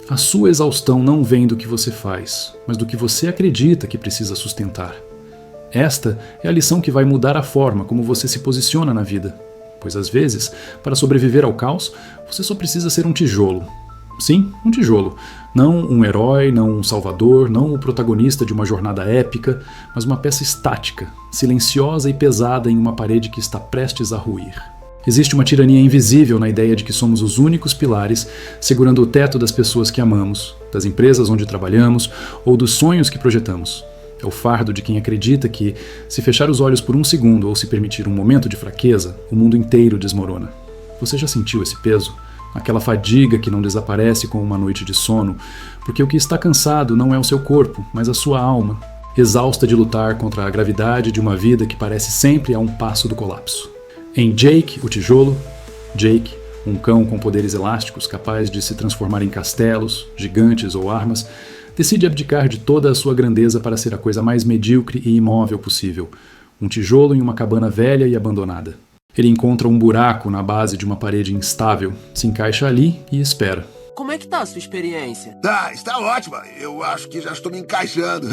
A sua exaustão não vem do que você faz, mas do que você acredita que precisa sustentar. Esta é a lição que vai mudar a forma como você se posiciona na vida, pois às vezes, para sobreviver ao caos, você só precisa ser um tijolo. Sim, um tijolo. Não um herói, não um salvador, não o protagonista de uma jornada épica, mas uma peça estática, silenciosa e pesada em uma parede que está prestes a ruir. Existe uma tirania invisível na ideia de que somos os únicos pilares segurando o teto das pessoas que amamos, das empresas onde trabalhamos ou dos sonhos que projetamos. É o fardo de quem acredita que, se fechar os olhos por um segundo ou se permitir um momento de fraqueza, o mundo inteiro desmorona. Você já sentiu esse peso? Aquela fadiga que não desaparece com uma noite de sono, porque o que está cansado não é o seu corpo, mas a sua alma, exausta de lutar contra a gravidade de uma vida que parece sempre a um passo do colapso. Em Jake, o tijolo, Jake, um cão com poderes elásticos capaz de se transformar em castelos, gigantes ou armas, decide abdicar de toda a sua grandeza para ser a coisa mais medíocre e imóvel possível, um tijolo em uma cabana velha e abandonada. Ele encontra um buraco na base de uma parede instável, se encaixa ali e espera. Como é que tá a sua experiência? Está ótima. Eu acho que já estou me encaixando.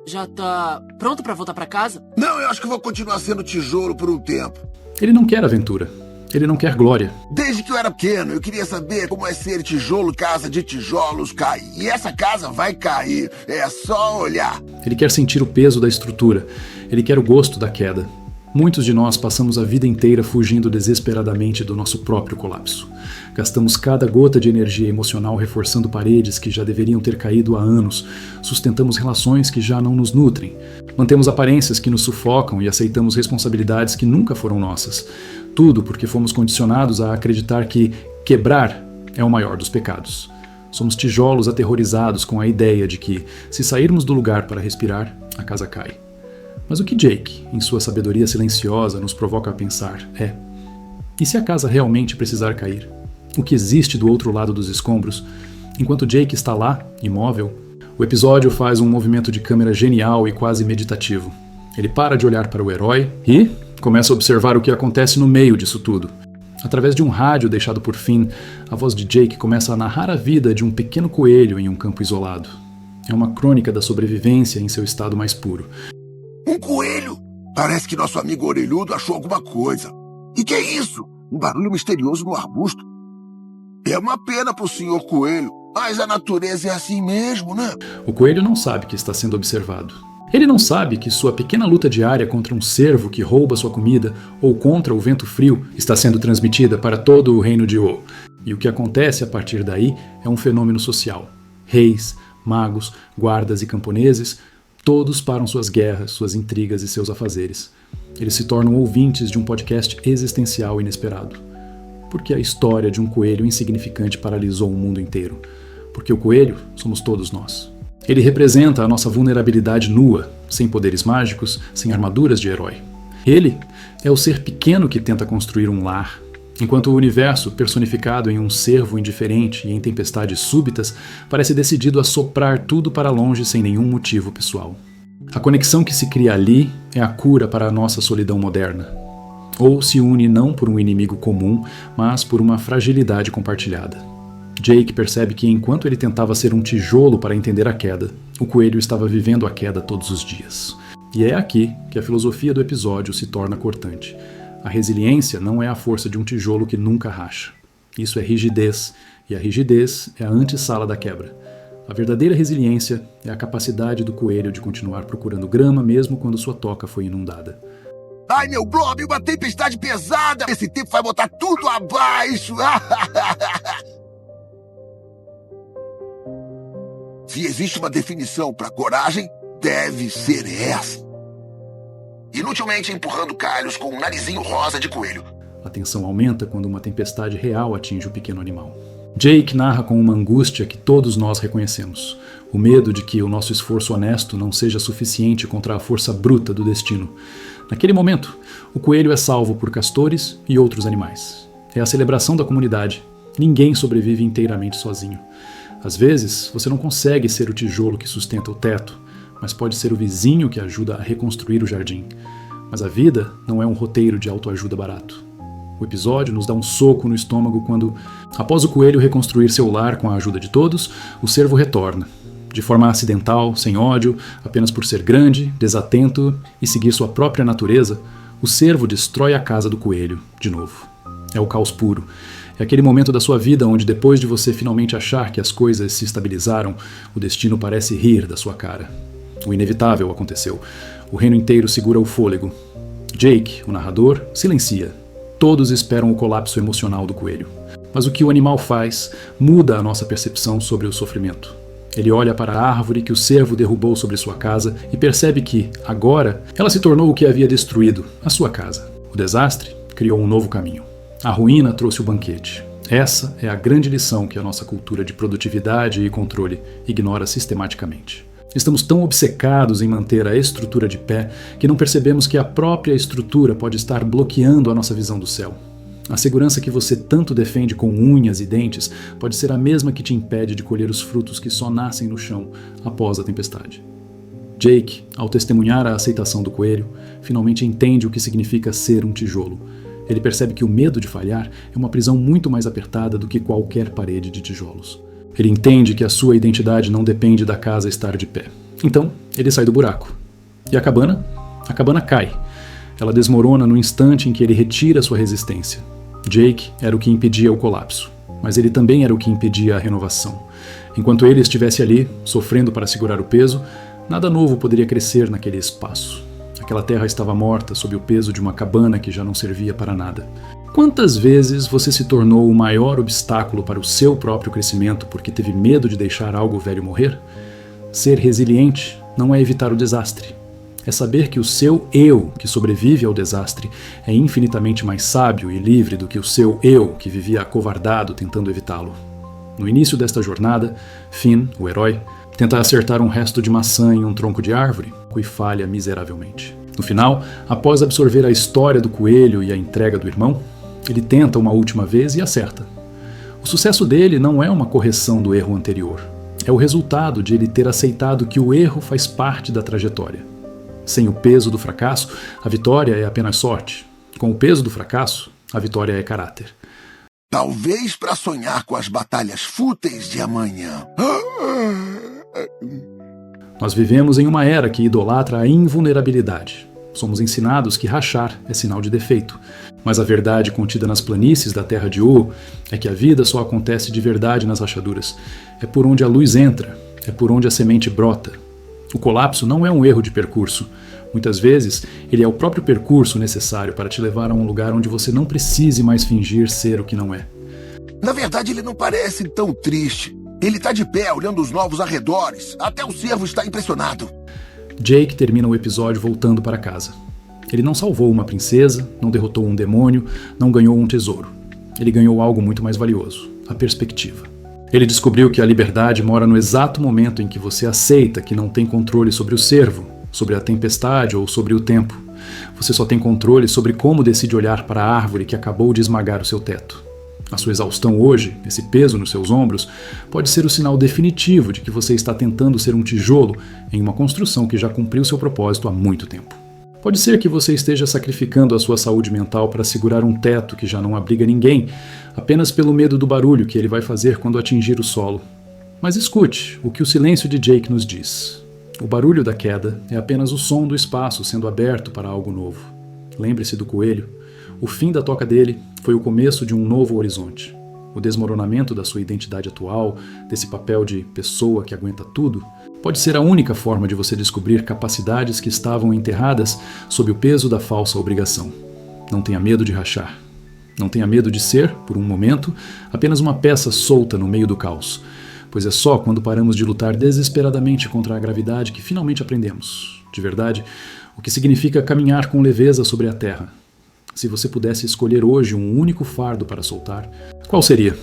Já tá pronto pra voltar pra casa? Não, eu acho que vou continuar sendo tijolo por um tempo. Ele não quer aventura. Ele não quer glória. Desde que eu era pequeno, eu queria saber como é ser tijolo, casa de tijolos cair. E essa casa vai cair. É só olhar. Ele quer sentir o peso da estrutura. Ele quer o gosto da queda. Muitos de nós passamos a vida inteira fugindo desesperadamente do nosso próprio colapso. Gastamos cada gota de energia emocional reforçando paredes que já deveriam ter caído há anos, sustentamos relações que já não nos nutrem, mantemos aparências que nos sufocam e aceitamos responsabilidades que nunca foram nossas. Tudo porque fomos condicionados a acreditar que quebrar é o maior dos pecados. Somos tijolos aterrorizados com a ideia de que, se sairmos do lugar para respirar, a casa cai. Mas o que Jake, em sua sabedoria silenciosa, nos provoca a pensar é: e se a casa realmente precisar cair? O que existe do outro lado dos escombros? Enquanto Jake está lá, imóvel, o episódio faz um movimento de câmera genial e quase meditativo. Ele para de olhar para o herói e começa a observar o que acontece no meio disso tudo. Através de um rádio deixado por Finn, a voz de Jake começa a narrar a vida de um pequeno coelho em um campo isolado. É uma crônica da sobrevivência em seu estado mais puro. Um coelho? Parece que nosso amigo orelhudo achou alguma coisa. E que é isso? Um barulho misterioso no arbusto. É uma pena pro senhor coelho, mas a natureza é assim mesmo, né? O coelho não sabe que está sendo observado. Ele não sabe que sua pequena luta diária contra um cervo que rouba sua comida ou contra o vento frio está sendo transmitida para todo o reino de O. E o que acontece a partir daí é um fenômeno social. Reis, magos, guardas e camponeses, todos param suas guerras, suas intrigas e seus afazeres. Eles se tornam ouvintes de um podcast existencial inesperado. Porque a história de um coelho insignificante paralisou o mundo inteiro. Porque o coelho somos todos nós. Ele representa a nossa vulnerabilidade nua, sem poderes mágicos, sem armaduras de herói. Ele é o ser pequeno que tenta construir um lar, enquanto o universo, personificado em um cervo indiferente e em tempestades súbitas, parece decidido a soprar tudo para longe sem nenhum motivo pessoal. A conexão que se cria ali é a cura para a nossa solidão moderna. Ou se une não por um inimigo comum, mas por uma fragilidade compartilhada. Jake percebe que enquanto ele tentava ser um tijolo para entender a queda, o coelho estava vivendo a queda todos os dias. E é aqui que a filosofia do episódio se torna cortante. A resiliência não é a força de um tijolo que nunca racha. Isso é rigidez, e a rigidez é a antessala da quebra. A verdadeira resiliência é a capacidade do coelho de continuar procurando grama mesmo quando sua toca foi inundada. Ai, meu Blob, uma tempestade pesada! Esse tempo vai botar tudo abaixo! Se existe uma definição para coragem, deve ser essa. Inutilmente empurrando calhos com um narizinho rosa de coelho. A tensão aumenta quando uma tempestade real atinge o pequeno animal. Jake narra com uma angústia que todos nós reconhecemos. O medo de que o nosso esforço honesto não seja suficiente contra a força bruta do destino. Naquele momento, o coelho é salvo por castores e outros animais. É a celebração da comunidade. Ninguém sobrevive inteiramente sozinho. Às vezes, você não consegue ser o tijolo que sustenta o teto, mas pode ser o vizinho que ajuda a reconstruir o jardim. Mas a vida não é um roteiro de autoajuda barato. O episódio nos dá um soco no estômago quando, após o coelho reconstruir seu lar com a ajuda de todos, o cervo retorna. De forma acidental, sem ódio, apenas por ser grande, desatento e seguir sua própria natureza, o cervo destrói a casa do coelho, de novo. É o caos puro. É aquele momento da sua vida onde, depois de você finalmente achar que as coisas se estabilizaram, o destino parece rir da sua cara. O inevitável aconteceu. O reino inteiro segura o fôlego. Jake, o narrador, silencia. Todos esperam o colapso emocional do coelho. Mas o que o animal faz muda a nossa percepção sobre o sofrimento. Ele olha para a árvore que o cervo derrubou sobre sua casa e percebe que, agora, ela se tornou o que havia destruído, a sua casa. O desastre criou um novo caminho. A ruína trouxe o banquete. Essa é a grande lição que a nossa cultura de produtividade e controle ignora sistematicamente. Estamos tão obcecados em manter a estrutura de pé que não percebemos que a própria estrutura pode estar bloqueando a nossa visão do céu. A segurança que você tanto defende com unhas e dentes pode ser a mesma que te impede de colher os frutos que só nascem no chão após a tempestade. Jake, ao testemunhar a aceitação do coelho, finalmente entende o que significa ser um tijolo. Ele percebe que o medo de falhar é uma prisão muito mais apertada do que qualquer parede de tijolos. Ele entende que a sua identidade não depende da casa estar de pé. Então, ele sai do buraco. E a cabana? A cabana cai. Ela desmorona no instante em que ele retira sua resistência. Jake era o que impedia o colapso, mas ele também era o que impedia a renovação. Enquanto ele estivesse ali, sofrendo para segurar o peso, nada novo poderia crescer naquele espaço. Aquela terra estava morta sob o peso de uma cabana que já não servia para nada. Quantas vezes você se tornou o maior obstáculo para o seu próprio crescimento porque teve medo de deixar algo velho morrer? Ser resiliente não é evitar o desastre. É saber que o seu eu, que sobrevive ao desastre, é infinitamente mais sábio e livre do que o seu eu, que vivia acovardado tentando evitá-lo. No início desta jornada, Finn, o herói, tenta acertar um resto de maçã em um tronco de árvore e falha miseravelmente. No final, após absorver a história do coelho e a entrega do irmão, ele tenta uma última vez e acerta. O sucesso dele não é uma correção do erro anterior. É o resultado de ele ter aceitado que o erro faz parte da trajetória. Sem o peso do fracasso, a vitória é apenas sorte. Com o peso do fracasso, a vitória é caráter. Talvez para sonhar com as batalhas fúteis de amanhã. Nós vivemos em uma era que idolatra a invulnerabilidade. Somos ensinados que rachar é sinal de defeito. Mas a verdade contida nas planícies da terra de U é que a vida só acontece de verdade nas rachaduras. É por onde a luz entra, é por onde a semente brota. O colapso não é um erro de percurso. Muitas vezes, ele é o próprio percurso necessário para te levar a um lugar onde você não precise mais fingir ser o que não é. Na verdade, ele não parece tão triste. Ele está de pé, olhando os novos arredores. Até o cervo está impressionado. Jake termina o episódio voltando para casa. Ele não salvou uma princesa, não derrotou um demônio, não ganhou um tesouro. Ele ganhou algo muito mais valioso: a perspectiva. Ele descobriu que a liberdade mora no exato momento em que você aceita que não tem controle sobre o cervo, sobre a tempestade ou sobre o tempo. Você só tem controle sobre como decide olhar para a árvore que acabou de esmagar o seu teto. A sua exaustão hoje, esse peso nos seus ombros, pode ser o sinal definitivo de que você está tentando ser um tijolo em uma construção que já cumpriu seu propósito há muito tempo. Pode ser que você esteja sacrificando a sua saúde mental para segurar um teto que já não abriga ninguém, apenas pelo medo do barulho que ele vai fazer quando atingir o solo. Mas escute o que o silêncio de Jake nos diz. O barulho da queda é apenas o som do espaço sendo aberto para algo novo. Lembre-se do coelho. O fim da toca dele foi o começo de um novo horizonte. O desmoronamento da sua identidade atual, desse papel de pessoa que aguenta tudo, pode ser a única forma de você descobrir capacidades que estavam enterradas sob o peso da falsa obrigação. Não tenha medo de rachar. Não tenha medo de ser, por um momento, apenas uma peça solta no meio do caos, pois é só quando paramos de lutar desesperadamente contra a gravidade que finalmente aprendemos, de verdade, o que significa caminhar com leveza sobre a terra. Se você pudesse escolher hoje um único fardo para soltar, qual seria?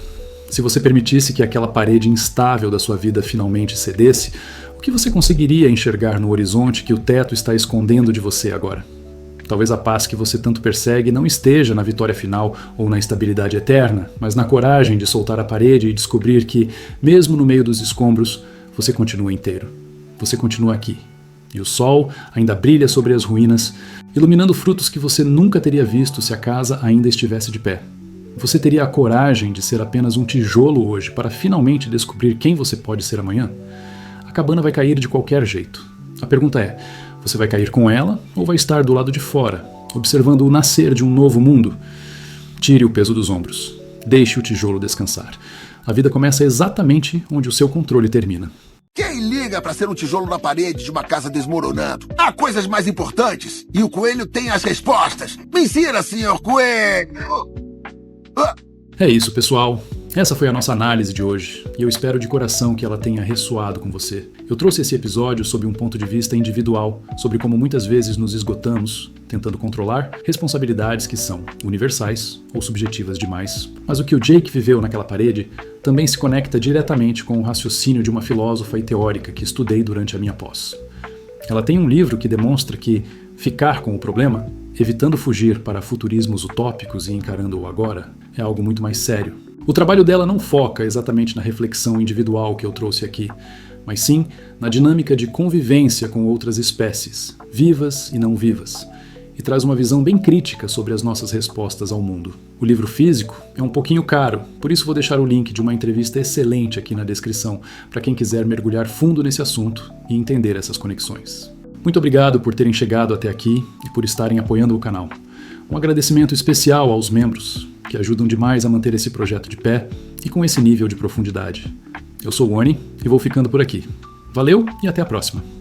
Se você permitisse que aquela parede instável da sua vida finalmente cedesse, o que você conseguiria enxergar no horizonte que o teto está escondendo de você agora? Talvez a paz que você tanto persegue não esteja na vitória final ou na estabilidade eterna, mas na coragem de soltar a parede e descobrir que, mesmo no meio dos escombros, você continua inteiro. Você continua aqui, e o sol ainda brilha sobre as ruínas, iluminando frutos que você nunca teria visto se a casa ainda estivesse de pé. Você teria a coragem de ser apenas um tijolo hoje para finalmente descobrir quem você pode ser amanhã? A cabana vai cair de qualquer jeito. A pergunta é, você vai cair com ela ou vai estar do lado de fora, observando o nascer de um novo mundo? Tire o peso dos ombros. Deixe o tijolo descansar. A vida começa exatamente onde o seu controle termina. Quem liga pra ser um tijolo na parede de uma casa desmoronando? Há coisas mais importantes e o coelho tem as respostas. Me ensina, senhor coelho! É isso, pessoal. Essa foi a nossa análise de hoje, e eu espero de coração que ela tenha ressoado com você. Eu trouxe esse episódio sob um ponto de vista individual, sobre como muitas vezes nos esgotamos, tentando controlar responsabilidades que são universais ou subjetivas demais. Mas o que o Jake viveu naquela parede também se conecta diretamente com o raciocínio de uma filósofa e teórica que estudei durante a minha pós. Ela tem um livro que demonstra que ficar com o problema, evitando fugir para futurismos utópicos e encarando o agora, é algo muito mais sério. O trabalho dela não foca exatamente na reflexão individual que eu trouxe aqui, mas sim na dinâmica de convivência com outras espécies, vivas e não vivas, e traz uma visão bem crítica sobre as nossas respostas ao mundo. O livro físico é um pouquinho caro, por isso vou deixar o link de uma entrevista excelente aqui na descrição, para quem quiser mergulhar fundo nesse assunto e entender essas conexões. Muito obrigado por terem chegado até aqui e por estarem apoiando o canal. Um agradecimento especial aos membros, que ajudam demais a manter esse projeto de pé e com esse nível de profundidade. Eu sou o Oni e vou ficando por aqui. Valeu e até a próxima!